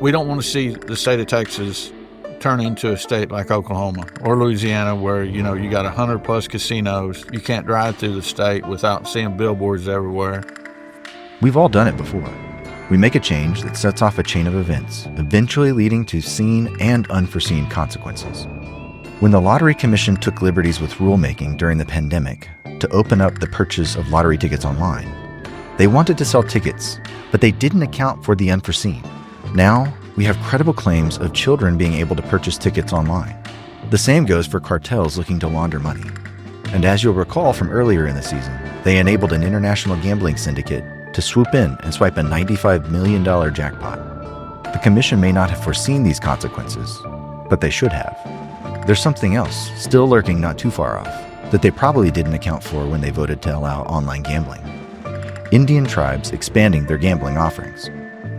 We don't want to see the state of Texas turn into a state like Oklahoma or Louisiana where, you got 100 plus casinos. You can't drive through the state without seeing billboards everywhere. We've all done it before. We make a change that sets off a chain of events, eventually leading to seen and unforeseen consequences. When the Lottery Commission took liberties with rulemaking during the pandemic to open up the purchase of lottery tickets online, they wanted to sell tickets, but they didn't account for the unforeseen. Now, we have credible claims of children being able to purchase tickets online. The same goes for cartels looking to launder money. And as you'll recall from earlier in the season, they enabled an international gambling syndicate to swoop in and swipe a $95 million jackpot. The commission may not have foreseen these consequences, but they should have. There's something else still lurking not too far off that they probably didn't account for when they voted to allow online gambling. Indian tribes expanding their gambling offerings.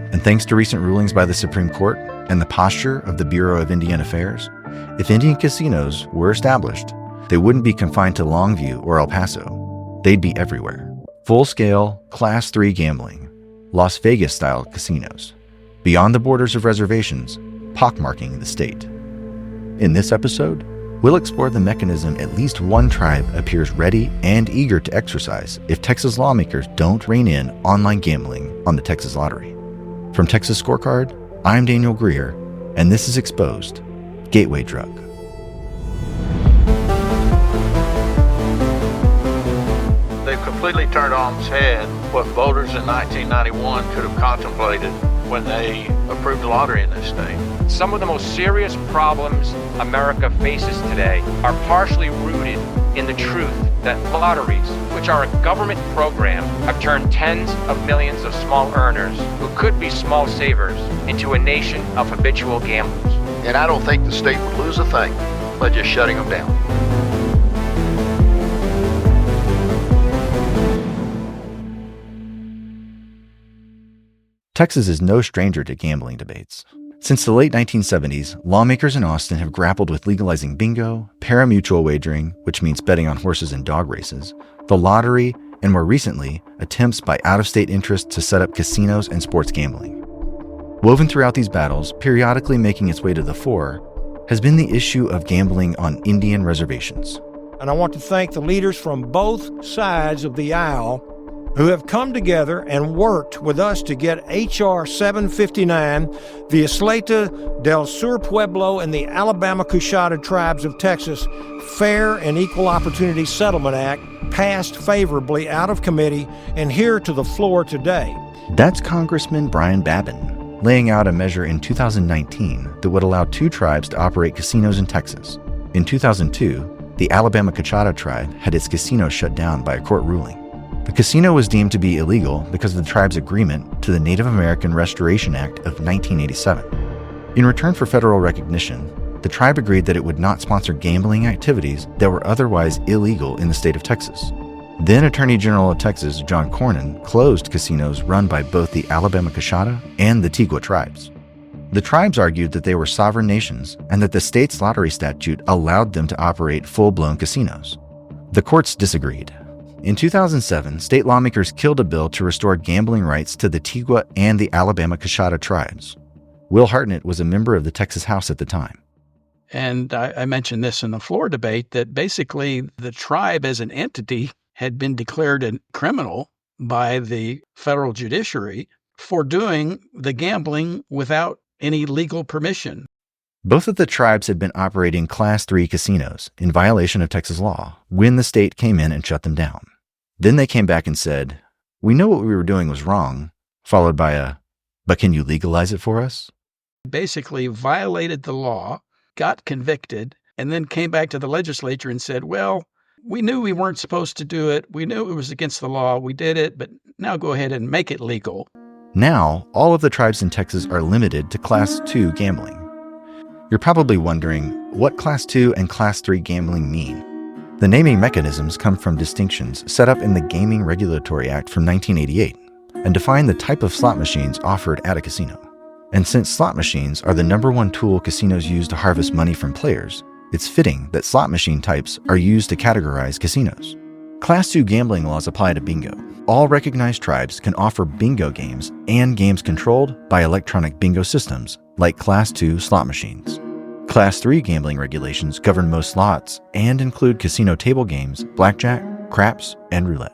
And thanks to recent rulings by the Supreme Court and the posture of the Bureau of Indian Affairs, if Indian casinos were established, they wouldn't be confined to Longview or El Paso. They'd be everywhere. Full-scale, Class 3 gambling, Las Vegas-style casinos, beyond the borders of reservations, pockmarking the state. In this episode, we'll explore the mechanism at least one tribe appears ready and eager to exercise if Texas lawmakers don't rein in online gambling on the Texas Lottery. From Texas Scorecard, I'm Daniel Greer, and this is Exposed, Gateway Drug. They've completely turned on its head what voters in 1991 could have contemplated when they approved the lottery in this state. Some of the most serious problems America faces today are partially rooted in the truth that lotteries, which are a government program, have turned tens of millions of small earners who could be small savers into a nation of habitual gamblers. And I don't think the state would lose a thing by just shutting them down. Texas is no stranger to gambling debates. Since the late 1970s, lawmakers in Austin have grappled with legalizing bingo, pari-mutuel wagering, which means betting on horses and dog races, the lottery, and more recently, attempts by out-of-state interests to set up casinos and sports gambling. Woven throughout these battles, periodically making its way to the fore, has been the issue of gambling on Indian reservations. And I want to thank the leaders from both sides of the aisle who have come together and worked with us to get H.R. 759, the Isleta del Sur Pueblo and the Alabama Coushatta Tribes of Texas Fair and Equal Opportunity Settlement Act, passed favorably out of committee and here to the floor today. That's Congressman Brian Babin, laying out a measure in 2019 that would allow 2 tribes to operate casinos in Texas. In 2002, the Alabama Coushatta Tribe had its casino shut down by a court ruling. The casino was deemed to be illegal because of the tribe's agreement to the Native American Restoration Act of 1987. In return for federal recognition, the tribe agreed that it would not sponsor gambling activities that were otherwise illegal in the state of Texas. Then Attorney General of Texas, John Cornyn, closed casinos run by both the Alabama Coushatta and the Tigwa tribes. The tribes argued that they were sovereign nations and that the state's lottery statute allowed them to operate full-blown casinos. The courts disagreed. In 2007, state lawmakers killed a bill to restore gambling rights to the Tigwa and the Alabama Coushatta tribes. Will Hartnett was a member of the Texas House at the time. And I mentioned this in the floor debate, that basically the tribe as an entity had been declared a criminal by the federal judiciary for doing the gambling without any legal permission. Both of the tribes had been operating Class 3 casinos in violation of Texas law when the state came in and shut them down. Then they came back and said, "We know what we were doing was wrong," followed by a, "But can you legalize it for us?" Basically violated the law, got convicted, and then came back to the legislature and said, well, we knew we weren't supposed to do it. We knew it was against the law. We did it, but now go ahead and make it legal. Now, all of the tribes in Texas are limited to Class 2 gambling. You're probably wondering what Class 2 and Class 3 gambling mean. The naming mechanisms come from distinctions set up in the Gaming Regulatory Act from 1988 and define the type of slot machines offered at a casino. And since slot machines are the number one tool casinos use to harvest money from players, it's fitting that slot machine types are used to categorize casinos. Class 2 gambling laws apply to bingo, all recognized tribes can offer bingo games and games controlled by electronic bingo systems like Class 2 slot machines. Class 3 gambling regulations govern most slots and include casino table games, blackjack, craps, and roulette.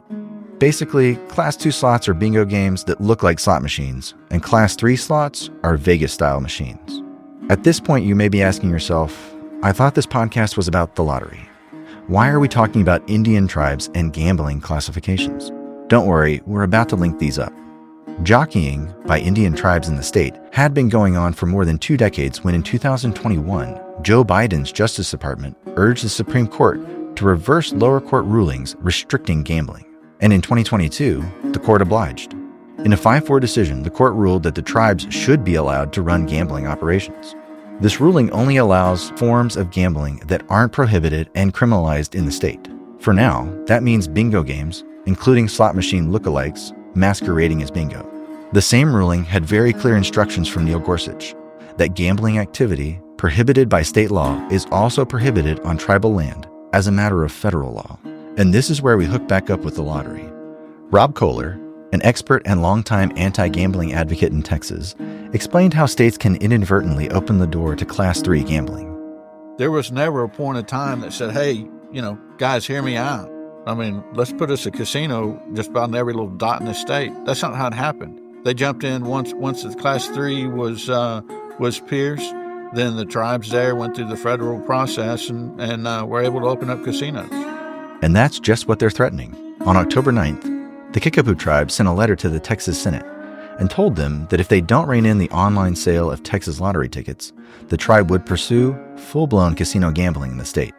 Basically, Class 2 slots are bingo games that look like slot machines, and Class 3 slots are Vegas-style machines. At this point, you may be asking yourself, I thought this podcast was about the lottery. Why are we talking about Indian tribes and gambling classifications? Don't worry, we're about to link these up. Jockeying by Indian tribes in the state had been going on for more than 2 decades when in 2021, Joe Biden's Justice Department urged the Supreme Court to reverse lower court rulings restricting gambling. And in 2022, the court obliged. In a 5-4 decision, the court ruled that the tribes should be allowed to run gambling operations. This ruling only allows forms of gambling that aren't prohibited and criminalized in the state. For now, that means bingo games, including slot machine lookalikes, masquerading as bingo. The same ruling had very clear instructions from Neil Gorsuch that gambling activity prohibited by state law is also prohibited on tribal land as a matter of federal law. And this is where we hook back up with the lottery. Rob Kohler, an expert and longtime anti-gambling advocate in Texas, explained how states can inadvertently open the door to Class 3 gambling. There was never a point in time that said, hey, guys, hear me out. I mean, let's put us a casino just about in every little dot in the state. That's not how it happened. They jumped in once the Class 3 was pierced. Then the tribes there went through the federal process and were able to open up casinos. And that's just what they're threatening. On October 9th, the Kickapoo tribe sent a letter to the Texas Senate and told them that if they don't rein in the online sale of Texas lottery tickets, the tribe would pursue full-blown casino gambling in the state.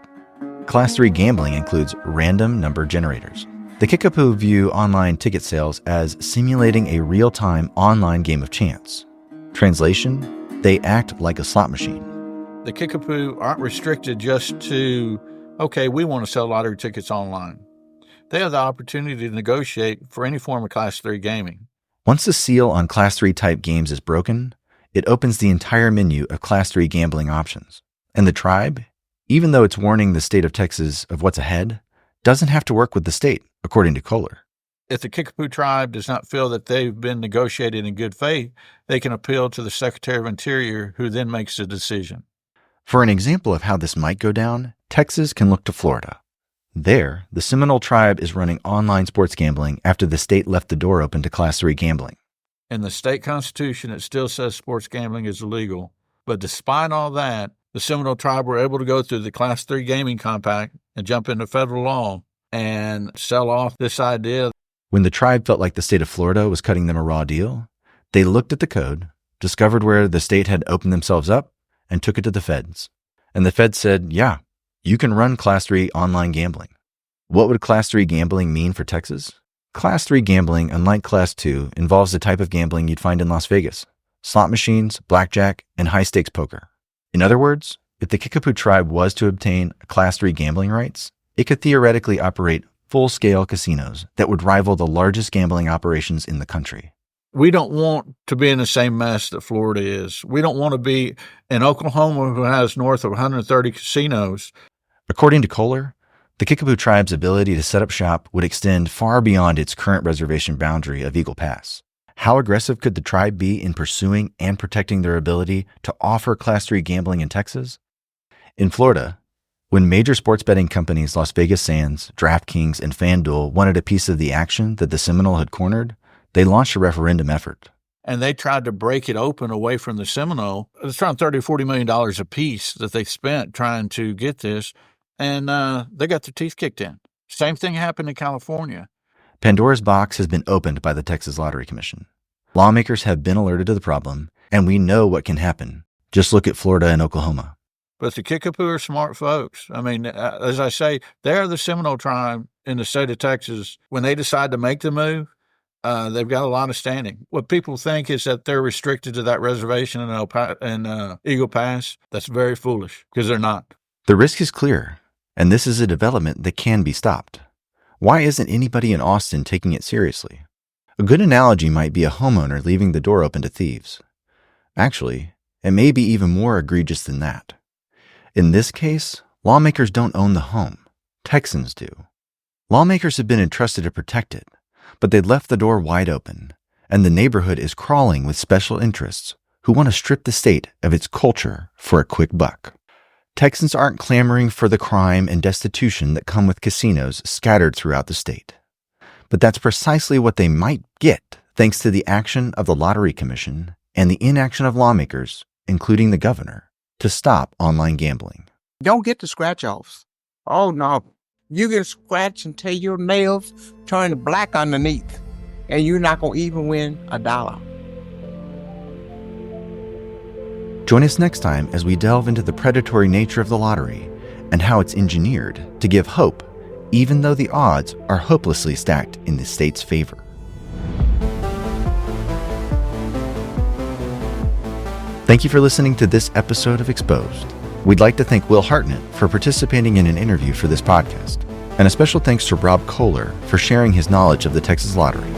Class 3 gambling includes random number generators. The Kickapoo view online ticket sales as simulating a real-time online game of chance. Translation, they act like a slot machine. The Kickapoo aren't restricted just to, okay, we want to sell lottery tickets online. They have the opportunity to negotiate for any form of Class 3 gaming. Once the seal on Class 3 type games is broken, it opens the entire menu of Class 3 gambling options. And the tribe, even though it's warning the state of Texas of what's ahead, doesn't have to work with the state, according to Kohler. If the Kickapoo tribe does not feel that they've been negotiated in good faith, they can appeal to the Secretary of Interior, who then makes the decision. For an example of how this might go down, Texas can look to Florida. There, the Seminole tribe is running online sports gambling after the state left the door open to Class 3 gambling. In the state constitution, it still says sports gambling is illegal. But despite all that, the Seminole tribe were able to go through the Class 3 gaming compact and jump into federal law and sell off this idea. When the tribe felt like the state of Florida was cutting them a raw deal, they looked at the code, discovered where the state had opened themselves up, and took it to the feds. And the feds said, yeah, you can run Class 3 online gambling. What would Class 3 gambling mean for Texas? Class 3 gambling, unlike Class 2, involves the type of gambling you'd find in Las Vegas: slot machines, blackjack, and high-stakes poker. In other words, if the Kickapoo tribe was to obtain Class 3 gambling rights, it could theoretically operate full-scale casinos that would rival the largest gambling operations in the country. We don't want to be in the same mess that Florida is. We don't want to be in Oklahoma, who has north of 130 casinos. According to Kohler, the Kickapoo tribe's ability to set up shop would extend far beyond its current reservation boundary of Eagle Pass. How aggressive could the tribe be in pursuing and protecting their ability to offer Class 3 gambling in Texas? In Florida, when major sports betting companies Las Vegas Sands, DraftKings, and FanDuel wanted a piece of the action that the Seminole had cornered, they launched a referendum effort. And they tried to break it open away from the Seminole. It's around $30-40 million a piece that they spent trying to get this, and they got their teeth kicked in. Same thing happened in California. Pandora's box has been opened by the Texas Lottery Commission. Lawmakers have been alerted to the problem, and we know what can happen. Just look at Florida and Oklahoma. But the Kickapoo are smart folks. I mean, as I say, they're the Seminole tribe in the state of Texas. When they decide to make the move, they've got a lot of standing. What people think is that they're restricted to that reservation in Eagle Pass. That's very foolish, because they're not. The risk is clear, and this is a development that can be stopped. Why isn't anybody in Austin taking it seriously? A good analogy might be a homeowner leaving the door open to thieves. Actually, it may be even more egregious than that. In this case, lawmakers don't own the home. Texans do. Lawmakers have been entrusted to protect it, but they'd left the door wide open, and the neighborhood is crawling with special interests who want to strip the state of its culture for a quick buck. Texans aren't clamoring for the crime and destitution that come with casinos scattered throughout the state. But that's precisely what they might get thanks to the action of the Lottery Commission and the inaction of lawmakers, including the governor, to stop online gambling. Don't get the scratch-offs. Oh, no. You get a scratch until your nails turn black underneath, and you're not going to even win $1. Join us next time as we delve into the predatory nature of the lottery and how it's engineered to give hope, even though the odds are hopelessly stacked in the state's favor. Thank you for listening to this episode of Exposed. We'd like to thank Will Hartnett for participating in an interview for this podcast, and a special thanks to Rob Kohler for sharing his knowledge of the Texas Lottery.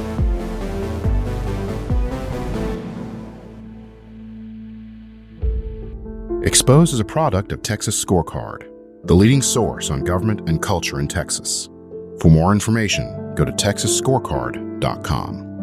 Exposed is a product of Texas Scorecard, the leading source on government and culture in Texas. For more information, go to texasscorecard.com.